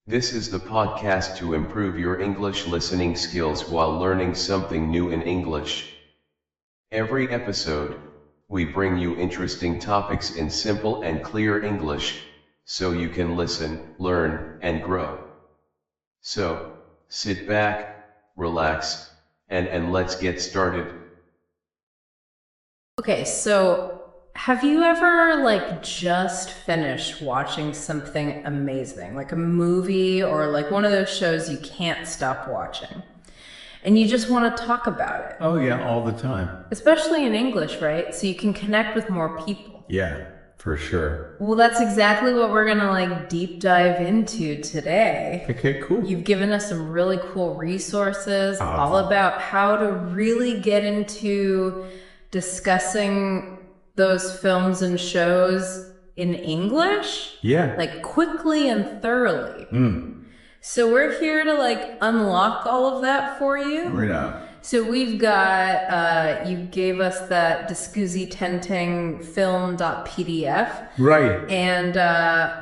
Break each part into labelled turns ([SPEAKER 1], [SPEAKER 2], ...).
[SPEAKER 1] This is the podcast to improve your English listening skills while learning something new in English. Every episode, we bring you interesting topics in simple and clear English, so you can listen, learn, and grow. So, sit back, relax, and let's get started.
[SPEAKER 2] Okay, so have you ever just finished watching something amazing, like a movie or like one of those shows you can't stop watching, and you just want to talk about it?
[SPEAKER 3] Oh yeah, all the time.
[SPEAKER 2] Especially in English, right? So you can connect with more people.
[SPEAKER 3] Yeah, for sure.
[SPEAKER 2] Well, that's exactly what we're gonna deep dive into today.
[SPEAKER 3] Okay, cool.
[SPEAKER 2] You've given us some really cool resources all about how to really get into discussing those films and shows in English, quickly and thoroughly. So we're here to unlock all of that for you.
[SPEAKER 3] Right on.
[SPEAKER 2] So we've got, you gave us that Discusi Tentang film.pdf.
[SPEAKER 3] Right.
[SPEAKER 2] And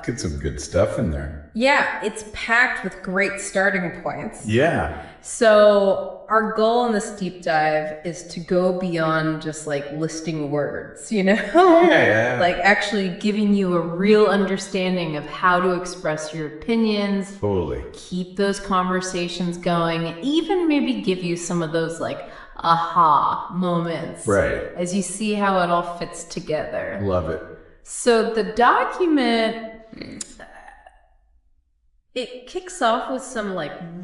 [SPEAKER 3] get some good stuff in there.
[SPEAKER 2] Yeah, it's packed with great starting points.
[SPEAKER 3] Yeah.
[SPEAKER 2] So our goal in this deep dive is to go beyond just listing words,
[SPEAKER 3] Yeah.
[SPEAKER 2] Actually giving you a real understanding of how to express your opinions.
[SPEAKER 3] Totally.
[SPEAKER 2] Keep those conversations going, even maybe give you some of those aha moments.
[SPEAKER 3] Right.
[SPEAKER 2] As you see how it all fits together.
[SPEAKER 3] Love it.
[SPEAKER 2] So the document, it kicks off with some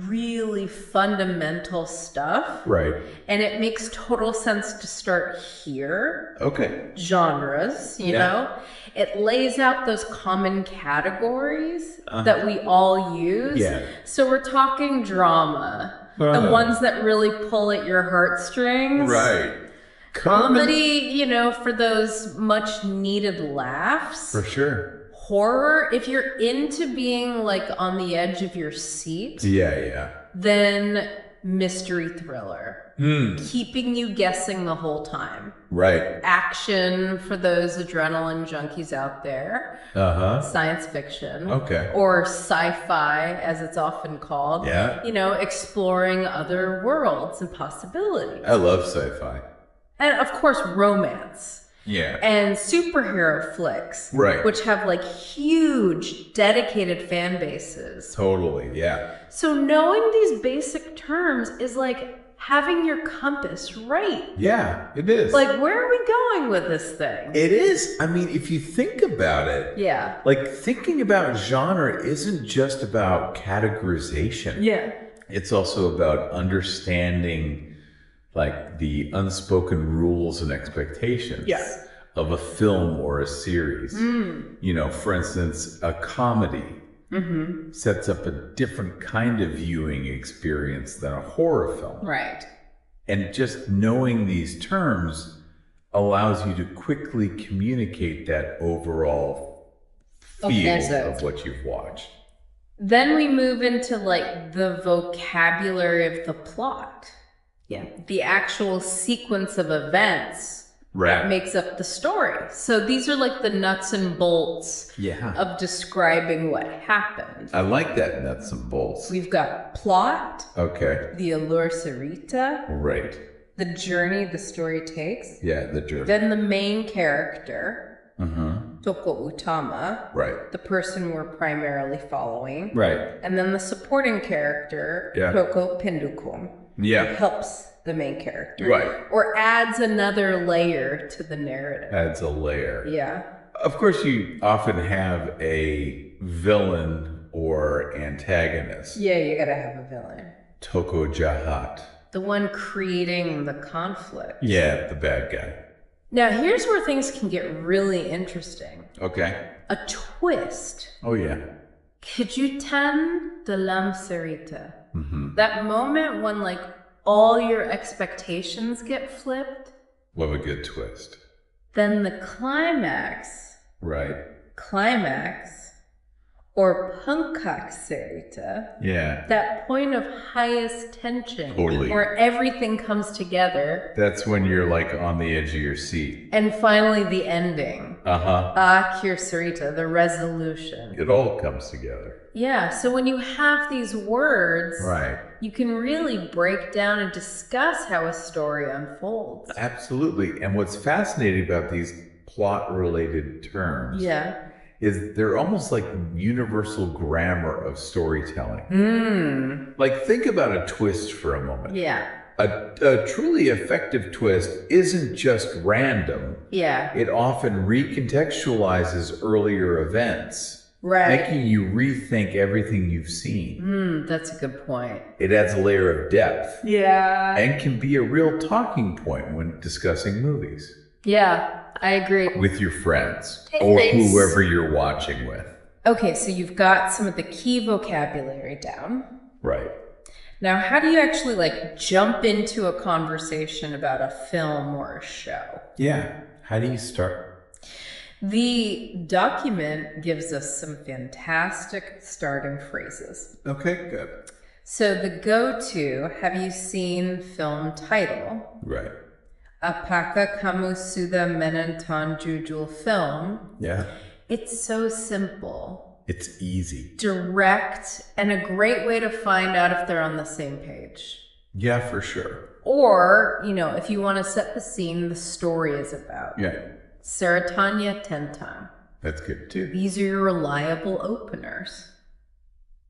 [SPEAKER 2] really fundamental stuff.
[SPEAKER 3] Right.
[SPEAKER 2] And it makes total sense to start here.
[SPEAKER 3] Okay.
[SPEAKER 2] Genres, you know? It lays out those common categories that we all use.
[SPEAKER 3] Yeah.
[SPEAKER 2] So we're talking drama. The ones that really pull at your heartstrings.
[SPEAKER 3] Right.
[SPEAKER 2] Comedy, for those much needed laughs.
[SPEAKER 3] For sure.
[SPEAKER 2] Horror, if you're into being on the edge of your seat.
[SPEAKER 3] Yeah.
[SPEAKER 2] Then mystery thriller. Keeping you guessing the whole time.
[SPEAKER 3] Right.
[SPEAKER 2] Action for those adrenaline junkies out there. Science fiction.
[SPEAKER 3] Okay.
[SPEAKER 2] Or sci-fi, as it's often called.
[SPEAKER 3] Yeah.
[SPEAKER 2] Exploring other worlds and possibilities.
[SPEAKER 3] I love sci-fi.
[SPEAKER 2] And of course, romance.
[SPEAKER 3] Yeah.
[SPEAKER 2] And superhero flicks.
[SPEAKER 3] Right.
[SPEAKER 2] Which have huge dedicated fan bases.
[SPEAKER 3] Totally, yeah.
[SPEAKER 2] So knowing these basic terms is having your compass right.
[SPEAKER 3] Yeah, it is.
[SPEAKER 2] Where are we going with this thing?
[SPEAKER 3] It is. I mean, if you think about it.
[SPEAKER 2] Yeah.
[SPEAKER 3] Thinking about genre isn't just about categorization.
[SPEAKER 2] Yeah.
[SPEAKER 3] It's also about understanding the unspoken rules and expectations of a film or a series. For instance, a comedy sets up a different kind of viewing experience than a horror film.
[SPEAKER 2] Right.
[SPEAKER 3] And just knowing these terms allows you to quickly communicate that overall feel of what you've watched.
[SPEAKER 2] Then we move into the vocabulary of the plot. Yeah. The actual sequence of events that makes up the story. So these are the nuts and bolts of describing what happened.
[SPEAKER 3] I like that, nuts and bolts.
[SPEAKER 2] We've got plot.
[SPEAKER 3] Okay.
[SPEAKER 2] The allure cerita.
[SPEAKER 3] Right.
[SPEAKER 2] The journey the story takes.
[SPEAKER 3] Yeah, the journey.
[SPEAKER 2] Then the main character. Toko utama.
[SPEAKER 3] Right.
[SPEAKER 2] The person we're primarily following.
[SPEAKER 3] Right.
[SPEAKER 2] And then the supporting character. Toko pendukung.
[SPEAKER 3] Yeah.
[SPEAKER 2] Helps the main character.
[SPEAKER 3] Right.
[SPEAKER 2] Or adds another layer to the narrative.
[SPEAKER 3] Adds a layer.
[SPEAKER 2] Yeah.
[SPEAKER 3] Of course, you often have a villain or antagonist.
[SPEAKER 2] Yeah, you gotta have a villain.
[SPEAKER 3] Toko jahat.
[SPEAKER 2] The one creating the conflict.
[SPEAKER 3] Yeah, the bad guy.
[SPEAKER 2] Now, here's where things can get really interesting.
[SPEAKER 3] Okay.
[SPEAKER 2] A twist.
[SPEAKER 3] Oh, yeah.
[SPEAKER 2] Kejutan dalam cerita. That moment when all your expectations get flipped.
[SPEAKER 3] Love a good twist.
[SPEAKER 2] Then the climax.
[SPEAKER 3] Right.
[SPEAKER 2] Climax or puncak serita.
[SPEAKER 3] Yeah.
[SPEAKER 2] That point of highest tension.
[SPEAKER 3] Totally.
[SPEAKER 2] Where everything comes together.
[SPEAKER 3] That's when you're like on the edge of your seat.
[SPEAKER 2] And finally the ending.
[SPEAKER 3] Uh-huh.
[SPEAKER 2] Akhir serita, the resolution.
[SPEAKER 3] It all comes together.
[SPEAKER 2] Yeah, so when you have these words,
[SPEAKER 3] right,
[SPEAKER 2] you can really break down and discuss how a story unfolds.
[SPEAKER 3] Absolutely. And what's fascinating about these plot-related terms is they're almost like universal grammar of storytelling. Like, think about a twist for a moment.
[SPEAKER 2] Yeah.
[SPEAKER 3] A truly effective twist isn't just random.
[SPEAKER 2] Yeah.
[SPEAKER 3] It often recontextualizes earlier events.
[SPEAKER 2] Right.
[SPEAKER 3] Making you rethink everything you've seen.
[SPEAKER 2] That's a good point.
[SPEAKER 3] It adds a layer of depth.
[SPEAKER 2] Yeah.
[SPEAKER 3] And can be a real talking point when discussing movies.
[SPEAKER 2] Yeah, I agree.
[SPEAKER 3] With your friends or whoever you're watching with.
[SPEAKER 2] Okay, so you've got some of the key vocabulary down.
[SPEAKER 3] Right.
[SPEAKER 2] Now, how do you actually like jump into a conversation about a film or a show?
[SPEAKER 3] Yeah. How do you start?
[SPEAKER 2] The document gives us some fantastic starting phrases.
[SPEAKER 3] Okay, good.
[SPEAKER 2] So the go-to, have you seen film title?
[SPEAKER 3] Right.
[SPEAKER 2] Apakah kamu sudah menonton judul film?
[SPEAKER 3] Yeah.
[SPEAKER 2] It's so simple.
[SPEAKER 3] It's easy.
[SPEAKER 2] Direct, and a great way to find out if they're on the same page.
[SPEAKER 3] Yeah, for sure.
[SPEAKER 2] Or, you know, if you want to set the scene, the story is about.
[SPEAKER 3] Yeah.
[SPEAKER 2] Seratanya Tentang.
[SPEAKER 3] That's good too.
[SPEAKER 2] These are your reliable openers.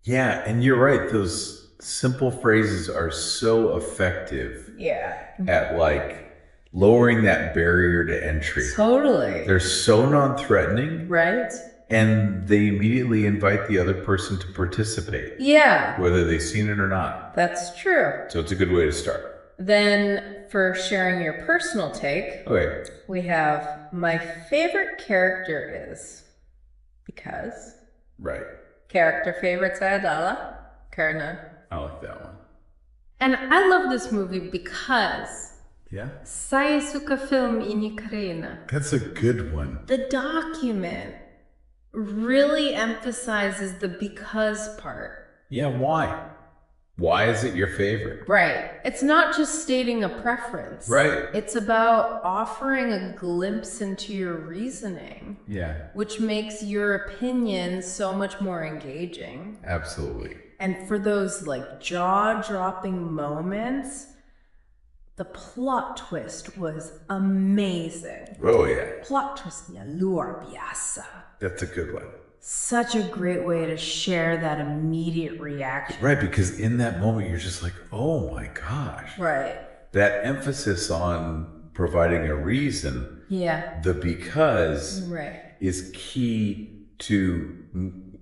[SPEAKER 3] Yeah, and you're right. Those simple phrases are so effective.
[SPEAKER 2] Yeah.
[SPEAKER 3] At like lowering that barrier to entry.
[SPEAKER 2] Totally.
[SPEAKER 3] They're so non-threatening.
[SPEAKER 2] Right?
[SPEAKER 3] And they immediately invite the other person to participate.
[SPEAKER 2] Yeah.
[SPEAKER 3] Whether they've seen it or not.
[SPEAKER 2] That's true.
[SPEAKER 3] So it's a good way to start.
[SPEAKER 2] Then for sharing your personal take,
[SPEAKER 3] okay,
[SPEAKER 2] we have my favorite character is because.
[SPEAKER 3] Right.
[SPEAKER 2] Character favorites adalah karena.
[SPEAKER 3] I like that one.
[SPEAKER 2] And I love this movie because.
[SPEAKER 3] Yeah.
[SPEAKER 2] Saya suka film ini karena.
[SPEAKER 3] That's a good one.
[SPEAKER 2] The document really emphasizes the because part.
[SPEAKER 3] Yeah, why? Why is it your favorite?
[SPEAKER 2] Right. It's not just stating a preference.
[SPEAKER 3] Right.
[SPEAKER 2] It's about offering a glimpse into your reasoning.
[SPEAKER 3] Yeah.
[SPEAKER 2] Which makes your opinion so much more engaging.
[SPEAKER 3] Absolutely.
[SPEAKER 2] And for those like jaw-dropping moments, the plot twist was amazing.
[SPEAKER 3] Oh yeah.
[SPEAKER 2] Plot twistnya luar biasa.
[SPEAKER 3] That's a good one.
[SPEAKER 2] Such a great way to share that immediate reaction.
[SPEAKER 3] Right, because in that moment you're just like, oh my gosh.
[SPEAKER 2] Right.
[SPEAKER 3] That emphasis on providing a reason.
[SPEAKER 2] Yeah.
[SPEAKER 3] The because
[SPEAKER 2] right.
[SPEAKER 3] is key to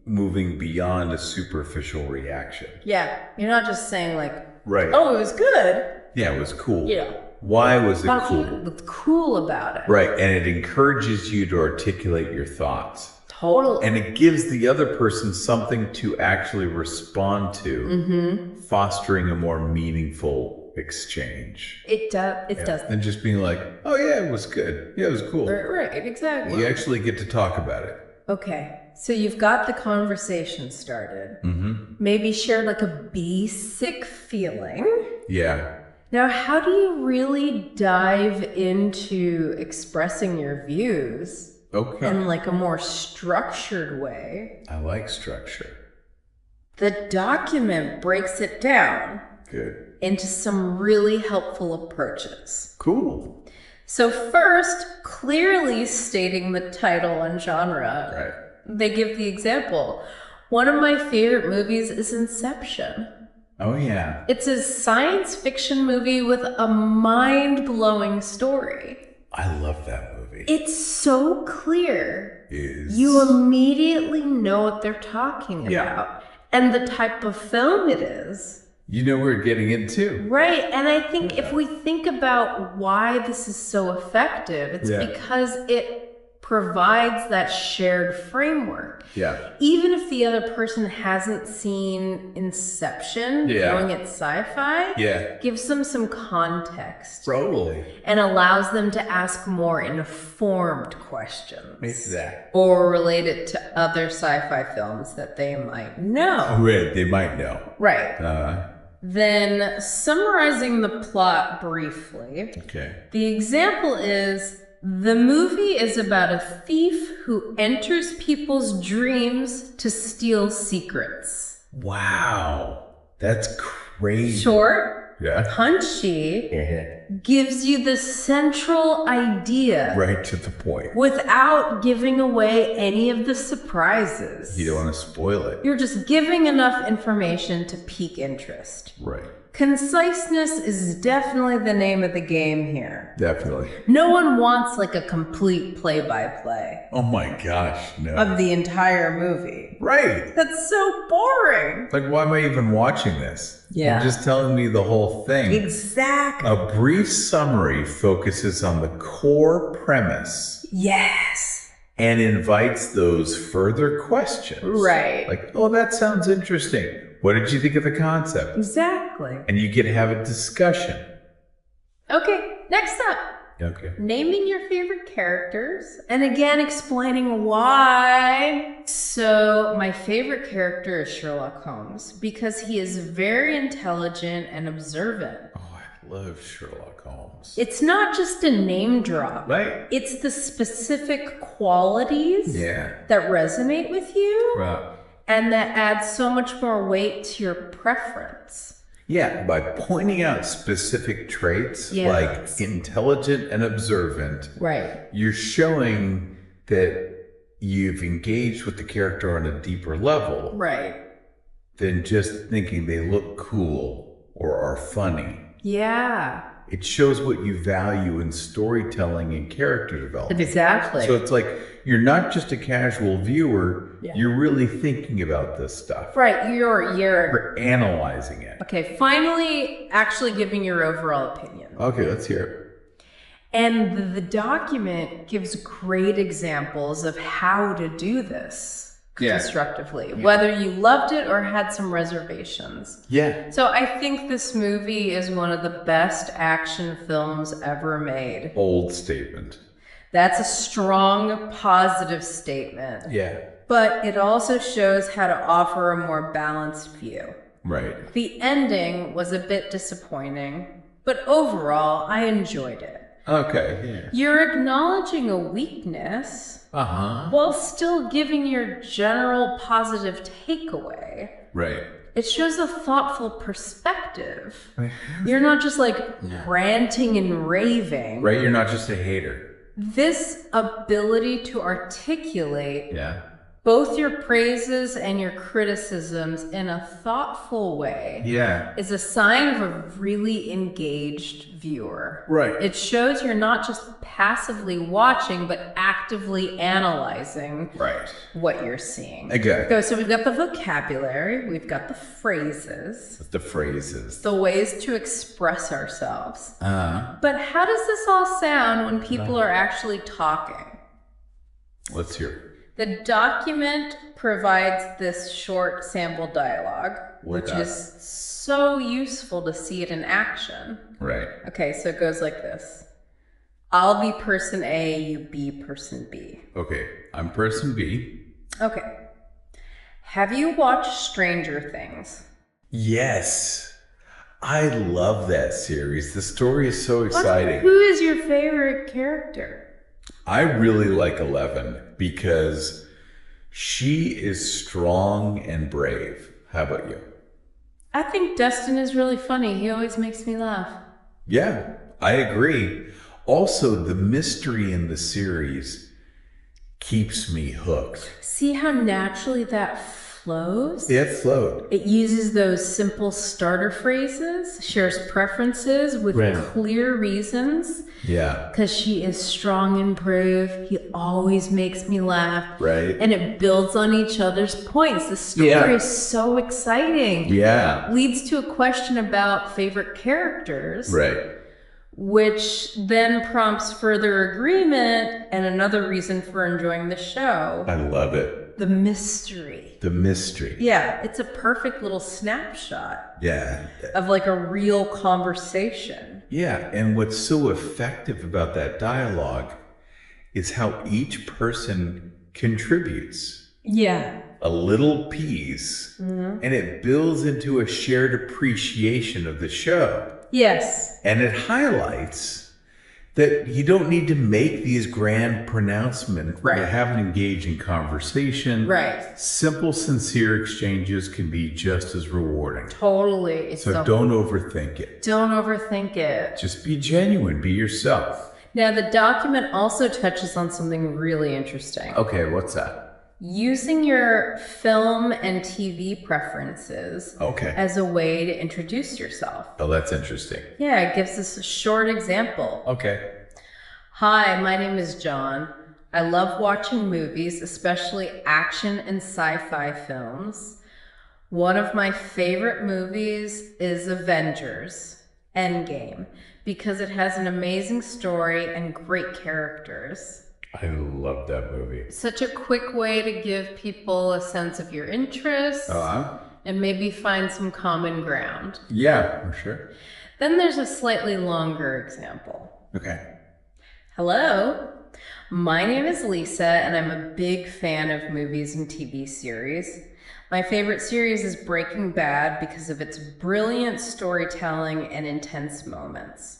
[SPEAKER 3] moving beyond a superficial reaction.
[SPEAKER 2] Yeah. You're not just saying like,
[SPEAKER 3] right.
[SPEAKER 2] Oh, it was good.
[SPEAKER 3] Yeah, it was cool.
[SPEAKER 2] Yeah.
[SPEAKER 3] Why was it cool?
[SPEAKER 2] What's cool about it?
[SPEAKER 3] Right, and it encourages you to articulate your thoughts.
[SPEAKER 2] Totally.
[SPEAKER 3] And it gives the other person something to actually respond to, fostering a more meaningful exchange.
[SPEAKER 2] It does. It does.
[SPEAKER 3] And just being like, oh yeah, it was good. Yeah, it was cool.
[SPEAKER 2] Right, exactly.
[SPEAKER 3] You actually get to talk about it.
[SPEAKER 2] Okay, so you've got the conversation started. Maybe share like a basic feeling.
[SPEAKER 3] Yeah.
[SPEAKER 2] Now, how do you really dive into expressing your views?
[SPEAKER 3] Okay.
[SPEAKER 2] In like a more structured way?
[SPEAKER 3] I like structure.
[SPEAKER 2] The document breaks it down.
[SPEAKER 3] Good.
[SPEAKER 2] Into some really helpful approaches.
[SPEAKER 3] Cool.
[SPEAKER 2] So first, clearly stating the title and genre.
[SPEAKER 3] Right.
[SPEAKER 2] They give the example. One of my favorite movies is Inception.
[SPEAKER 3] Oh yeah.
[SPEAKER 2] It's a science fiction movie with a mind-blowing story.
[SPEAKER 3] I love that movie.
[SPEAKER 2] It's so clear. You immediately know what they're talking about. And the type of film it is.
[SPEAKER 3] You know we're getting into.
[SPEAKER 2] Right. And I think if we think about why this is so effective, it's because it provides that shared framework.
[SPEAKER 3] Yeah.
[SPEAKER 2] Even if the other person hasn't seen Inception, knowing it's sci-fi, gives them some context.
[SPEAKER 3] Totally.
[SPEAKER 2] And allows them to ask more informed questions.
[SPEAKER 3] Exactly.
[SPEAKER 2] Or relate it to other sci-fi films that they might know.
[SPEAKER 3] Right, they might know.
[SPEAKER 2] Right. Then, summarizing the plot briefly, the example is, the movie is about a thief who enters people's dreams to steal secrets.
[SPEAKER 3] Wow, that's crazy.
[SPEAKER 2] Short, punchy, gives you the central idea.
[SPEAKER 3] Right to the point.
[SPEAKER 2] Without giving away any of the surprises.
[SPEAKER 3] You don't want to spoil it.
[SPEAKER 2] You're just giving enough information to pique interest.
[SPEAKER 3] Right.
[SPEAKER 2] Conciseness is definitely the name of the game here.
[SPEAKER 3] Definitely.
[SPEAKER 2] No one wants like a complete play-by-play.
[SPEAKER 3] Oh my gosh, no.
[SPEAKER 2] Of the entire movie.
[SPEAKER 3] Right.
[SPEAKER 2] That's so boring.
[SPEAKER 3] Like, why am I even watching this?
[SPEAKER 2] Yeah.
[SPEAKER 3] You're just telling me the whole thing.
[SPEAKER 2] Exactly.
[SPEAKER 3] A brief summary focuses on the core premise.
[SPEAKER 2] Yes.
[SPEAKER 3] And invites those further questions.
[SPEAKER 2] Right.
[SPEAKER 3] Like, oh, that sounds interesting. What did you think of the concept?
[SPEAKER 2] Exactly.
[SPEAKER 3] And you get to have a discussion.
[SPEAKER 2] Okay, next up.
[SPEAKER 3] Okay.
[SPEAKER 2] Naming your favorite characters, and again explaining why. So my favorite character is Sherlock Holmes because he is very intelligent and observant.
[SPEAKER 3] Oh, I love Sherlock Holmes.
[SPEAKER 2] It's not just a name drop.
[SPEAKER 3] Right.
[SPEAKER 2] It's the specific qualities
[SPEAKER 3] that
[SPEAKER 2] resonate with you.
[SPEAKER 3] Right.
[SPEAKER 2] And that adds so much more weight to your preference.
[SPEAKER 3] Yeah, by pointing out specific traits like intelligent and observant,
[SPEAKER 2] right,
[SPEAKER 3] you're showing that you've engaged with the character on a deeper level,
[SPEAKER 2] right,
[SPEAKER 3] than just thinking they look cool or are funny.
[SPEAKER 2] Yeah.
[SPEAKER 3] It shows what you value in storytelling and character development.
[SPEAKER 2] Exactly.
[SPEAKER 3] So it's like, you're not just a casual viewer, you're really thinking about this stuff.
[SPEAKER 2] Right, you're
[SPEAKER 3] analyzing it.
[SPEAKER 2] Okay, finally actually giving your overall opinion.
[SPEAKER 3] Okay, let's hear it.
[SPEAKER 2] And the document gives great examples of how to do this constructively, whether you loved it or had some reservations.
[SPEAKER 3] Yeah.
[SPEAKER 2] So I think this movie is one of the best action films ever made.
[SPEAKER 3] Bold statement.
[SPEAKER 2] That's a strong, positive statement.
[SPEAKER 3] Yeah.
[SPEAKER 2] But it also shows how to offer a more balanced view.
[SPEAKER 3] Right.
[SPEAKER 2] The ending was a bit disappointing, but overall, I enjoyed it.
[SPEAKER 3] Okay. Yeah.
[SPEAKER 2] You're acknowledging a weakness while still giving your general positive takeaway.
[SPEAKER 3] Right.
[SPEAKER 2] It shows a thoughtful perspective. You're not just like ranting and raving.
[SPEAKER 3] Right, you're not just a hater.
[SPEAKER 2] This ability to articulate both your praises and your criticisms in a thoughtful way is a sign of a really engaged viewer.
[SPEAKER 3] Right.
[SPEAKER 2] It shows you're not just passively watching, but actively analyzing what you're seeing.
[SPEAKER 3] Exactly.
[SPEAKER 2] So we've got the vocabulary, we've got the phrases. The ways to express ourselves. But how does this all sound when people are actually talking?
[SPEAKER 3] Let's hear it.
[SPEAKER 2] The document provides this short sample dialogue, which is so useful to see it in action.
[SPEAKER 3] Right.
[SPEAKER 2] Okay, so it goes like this. I'll be person A, you be person B.
[SPEAKER 3] Okay, I'm person B.
[SPEAKER 2] Okay. Have you watched Stranger Things?
[SPEAKER 3] Yes. I love that series. The story is so exciting.
[SPEAKER 2] Who is your favorite character?
[SPEAKER 3] I really like 11 because she is strong and brave. How about you?
[SPEAKER 2] I think Dustin is really funny. He always makes me laugh.
[SPEAKER 3] Yeah, I agree. Also, the mystery in the series keeps me hooked.
[SPEAKER 2] See how naturally that flows?
[SPEAKER 3] It flowed.
[SPEAKER 2] It uses those simple starter phrases, shares preferences with clear reasons.
[SPEAKER 3] Yeah.
[SPEAKER 2] Because she is strong and brave. He always makes me laugh.
[SPEAKER 3] Right.
[SPEAKER 2] And it builds on each other's points. The story is so exciting.
[SPEAKER 3] Yeah.
[SPEAKER 2] Leads to a question about favorite characters.
[SPEAKER 3] Right.
[SPEAKER 2] which then prompts further agreement and another reason for enjoying the show.
[SPEAKER 3] I love it.
[SPEAKER 2] The mystery.
[SPEAKER 3] The mystery.
[SPEAKER 2] Yeah, it's a perfect little snapshot.
[SPEAKER 3] Yeah.
[SPEAKER 2] Of like a real conversation.
[SPEAKER 3] Yeah, and what's so effective about that dialogue is how each person contributes.
[SPEAKER 2] Yeah.
[SPEAKER 3] A little piece, and it builds into a shared appreciation of the show.
[SPEAKER 2] Yes.
[SPEAKER 3] And it highlights that you don't need to make these grand pronouncements.
[SPEAKER 2] Right.
[SPEAKER 3] You have an engaging conversation.
[SPEAKER 2] Right.
[SPEAKER 3] Simple, sincere exchanges can be just as rewarding.
[SPEAKER 2] Totally.
[SPEAKER 3] So don't overthink it.
[SPEAKER 2] Don't overthink it.
[SPEAKER 3] Just be genuine. Be yourself.
[SPEAKER 2] Now, the document also touches on something really interesting.
[SPEAKER 3] Okay, what's that?
[SPEAKER 2] Using your film and TV preferences as a way to introduce yourself.
[SPEAKER 3] Oh, that's interesting.
[SPEAKER 2] Yeah, it gives us a short example.
[SPEAKER 3] Okay.
[SPEAKER 2] Hi, my name is John. I love watching movies, especially action and sci-fi films. One of my favorite movies is Avengers Endgame because it has an amazing story and great characters.
[SPEAKER 3] I love that movie.
[SPEAKER 2] Such a quick way to give people a sense of your interests and maybe find some common ground.
[SPEAKER 3] Yeah, for sure.
[SPEAKER 2] Then there's a slightly longer example.
[SPEAKER 3] Okay.
[SPEAKER 2] Hello, my name is Lisa and I'm a big fan of movies and TV series. My favorite series is Breaking Bad because of its brilliant storytelling and intense moments.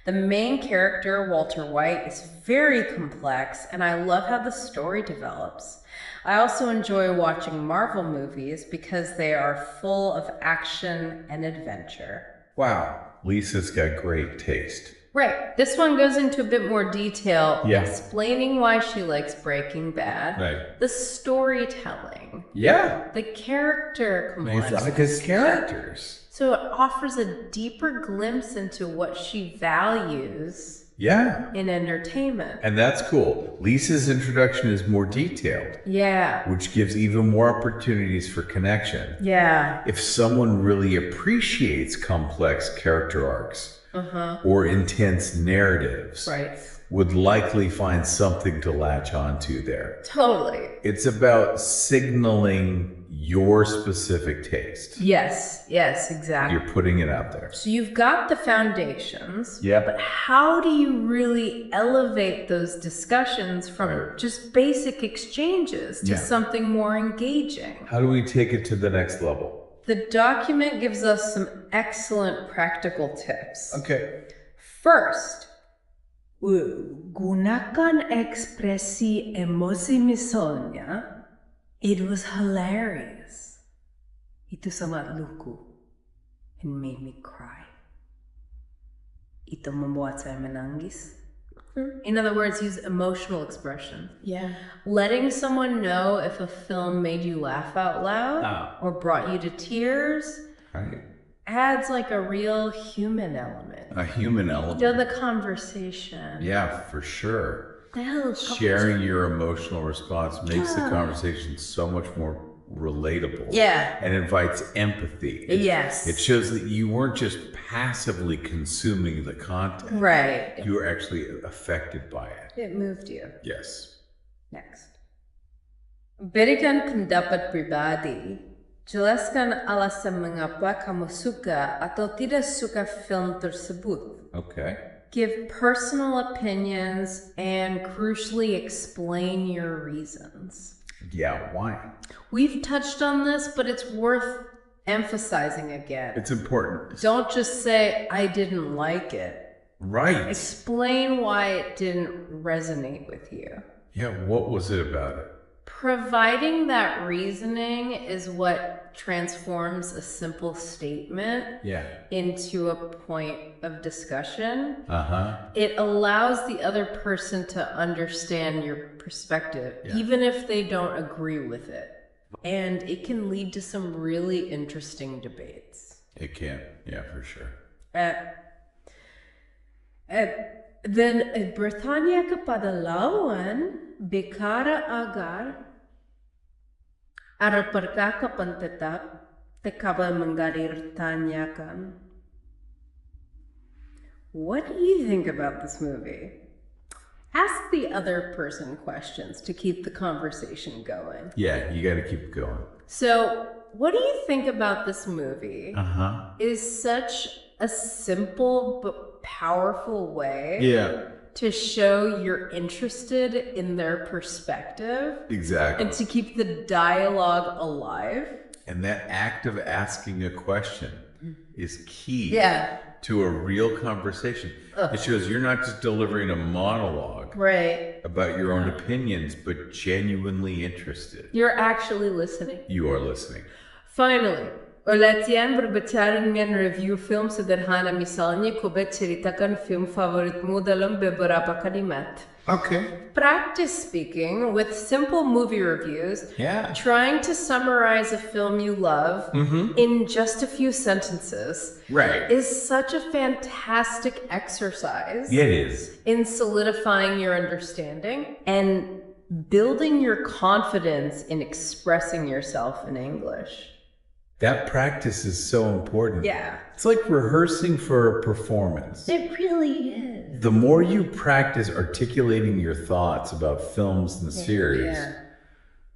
[SPEAKER 2] The main character, Walter White, is very complex, and I love how the story develops. I also enjoy watching Marvel movies because they are full of action and adventure.
[SPEAKER 3] Wow. Lisa's got great taste.
[SPEAKER 2] Right. This one goes into a bit more detail,
[SPEAKER 3] Yeah.
[SPEAKER 2] explaining why she likes Breaking Bad.
[SPEAKER 3] Right.
[SPEAKER 2] The storytelling.
[SPEAKER 3] Yeah.
[SPEAKER 2] The character complexity.
[SPEAKER 3] Like his characters.
[SPEAKER 2] So it offers a deeper glimpse into what she values in entertainment.
[SPEAKER 3] And that's cool. Lisa's introduction is more detailed.
[SPEAKER 2] Yeah.
[SPEAKER 3] Which gives even more opportunities for connection.
[SPEAKER 2] Yeah.
[SPEAKER 3] If someone really appreciates complex character arcs or intense narratives, would likely find something to latch onto there.
[SPEAKER 2] Totally.
[SPEAKER 3] It's about signaling your specific taste.
[SPEAKER 2] Yes, exactly.
[SPEAKER 3] You're putting it out there.
[SPEAKER 2] So you've got the foundations, but how do you really elevate those discussions from just basic exchanges to something more engaging?
[SPEAKER 3] How do we take it to the next level?
[SPEAKER 2] The document gives us some excellent practical tips.
[SPEAKER 3] Okay.
[SPEAKER 2] First, gunakan ekspresi emosi misalnya. It was hilarious. Itu sangat lucu and made me cry. Itu membuat saya menangis. In other words, use emotional expression. Yeah. Letting someone know if a film made you laugh out loud or brought you to tears adds like a real human element.
[SPEAKER 3] A human element.
[SPEAKER 2] To the conversation.
[SPEAKER 3] Yeah, for sure. Sharing your emotional response makes the conversation so much more relatable. Yeah. And invites empathy. It shows that you weren't just passively consuming the content.
[SPEAKER 2] Right.
[SPEAKER 3] You were actually affected by it.
[SPEAKER 2] It moved you.
[SPEAKER 3] Yes.
[SPEAKER 2] Next. Berikan pendapat pribadi. Jelaskan alasan mengapa kamu suka atau tidak suka film tersebut.
[SPEAKER 3] Okay.
[SPEAKER 2] Give personal opinions and crucially explain your reasons.
[SPEAKER 3] Yeah, why?
[SPEAKER 2] We've touched on this, but it's worth emphasizing again.
[SPEAKER 3] It's important.
[SPEAKER 2] Don't just say, I didn't like it.
[SPEAKER 3] Right.
[SPEAKER 2] Explain why it didn't resonate with you.
[SPEAKER 3] Yeah, what was it about it?
[SPEAKER 2] Providing that reasoning is what transforms a simple statement into a point of discussion. It allows the other person to understand your perspective, even if they don't agree with it. And it can lead to some really interesting debates.
[SPEAKER 3] It can, yeah, for sure.
[SPEAKER 2] Dan bertanya kepada lawan bicara agar ada percakapan tetap menjadi tanyakan. what do you think about this movie? Ask the other person questions to keep the conversation going.
[SPEAKER 3] Yeah, you got to keep going.
[SPEAKER 2] So, what do you think about this movie? Is such a simple but powerful way to show you're interested in their perspective.
[SPEAKER 3] Exactly.
[SPEAKER 2] And to keep the dialogue alive.
[SPEAKER 3] And that act of asking a question is key to a real conversation. It shows you're not just delivering a monologue about your own opinions, but genuinely interested.
[SPEAKER 2] You're actually listening.
[SPEAKER 3] You are listening.
[SPEAKER 2] Finally, Oletjen berbicara review film sederhana misalnya ku ceritakan film favoritmu dalam beberapa kalimat.
[SPEAKER 3] Okay.
[SPEAKER 2] Practice speaking with simple movie reviews. Trying to summarize a film you love in just a few sentences. Is such a fantastic exercise.
[SPEAKER 3] It is.
[SPEAKER 2] In solidifying your understanding and building your confidence in expressing yourself in English.
[SPEAKER 3] That practice is so important.
[SPEAKER 2] Yeah.
[SPEAKER 3] It's like rehearsing for a performance.
[SPEAKER 2] It really is.
[SPEAKER 3] The more you practice articulating your thoughts about films and series,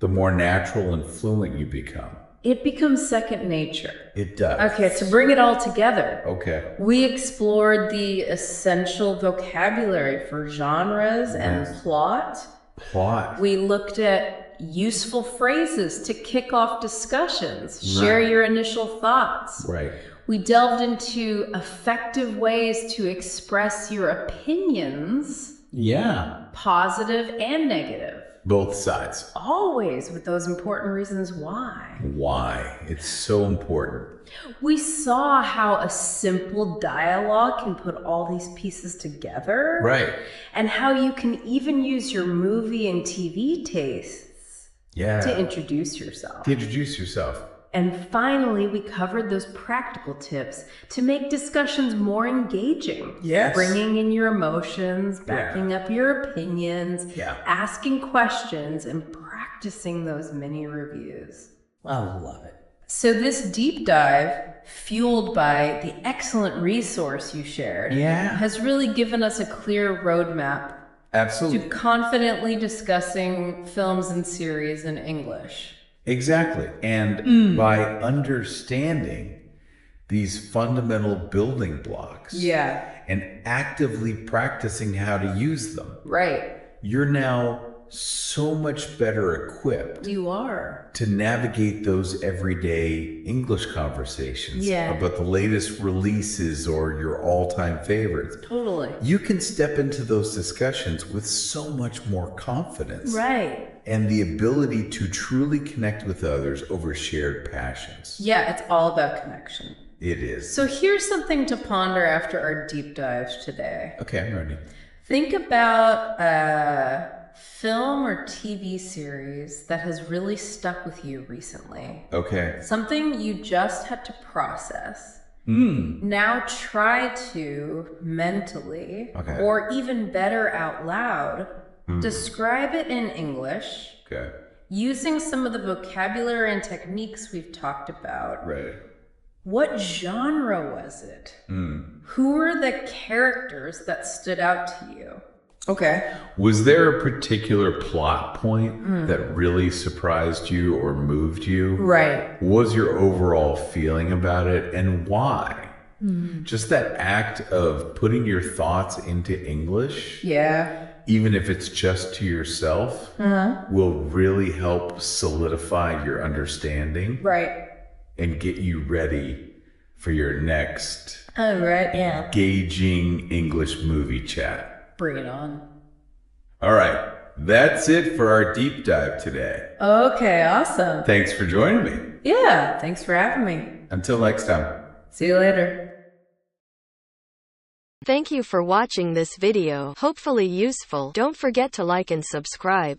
[SPEAKER 3] the more natural and fluent you become.
[SPEAKER 2] It becomes second nature.
[SPEAKER 3] It does.
[SPEAKER 2] Okay, to bring it all together.
[SPEAKER 3] Okay.
[SPEAKER 2] We explored the essential vocabulary for genres and plot. We looked at useful phrases to kick off discussions, share your initial thoughts. We delved into effective ways to express your opinions. Positive and negative.
[SPEAKER 3] Both sides.
[SPEAKER 2] Always with those important reasons why.
[SPEAKER 3] Why? It's so important.
[SPEAKER 2] We saw how a simple dialogue can put all these pieces together. And how you can even use your movie and TV tastes to introduce yourself. And finally, we covered those practical tips to make discussions more engaging. Bringing in your emotions, backing up your opinions, asking questions, and practicing those mini reviews.
[SPEAKER 4] I love it.
[SPEAKER 2] So this deep dive, fueled by the excellent resource you shared, has really given us a clear roadmap to confidently discussing films and series in English.
[SPEAKER 3] Exactly. And by understanding these fundamental building blocks and actively practicing how to use them, you're now so much better equipped to navigate those everyday English conversations about the latest releases or your all-time favorites. You can step into those discussions with so much more confidence. And the ability to truly connect with others over shared passions.
[SPEAKER 2] It's all about connection.
[SPEAKER 3] It is.
[SPEAKER 2] So here's something to ponder after our deep dive today.
[SPEAKER 3] Okay, I'm ready.
[SPEAKER 2] Think about a film or TV series that has really stuck with you recently.
[SPEAKER 3] Okay.
[SPEAKER 2] Something you just had to process. Now try to mentally, or even better out loud, describe it in English, using some of the vocabulary and techniques we've talked about. What genre was it? Who were the characters that stood out to you?
[SPEAKER 3] Was there a particular plot point that really surprised you or moved you? What was your overall feeling about it, and why? Just that act of putting your thoughts into English, even if it's just to yourself, will really help solidify your understanding and get you ready for your next engaging English movie chat.
[SPEAKER 2] Bring it on.
[SPEAKER 3] All right, that's it for our deep dive today.
[SPEAKER 2] Okay, awesome.
[SPEAKER 3] Thanks for joining me.
[SPEAKER 2] Thanks for having me.
[SPEAKER 3] Until next time.
[SPEAKER 2] See you later.
[SPEAKER 5] Thank you for watching this video. Hopefully useful. Don't forget to like and subscribe.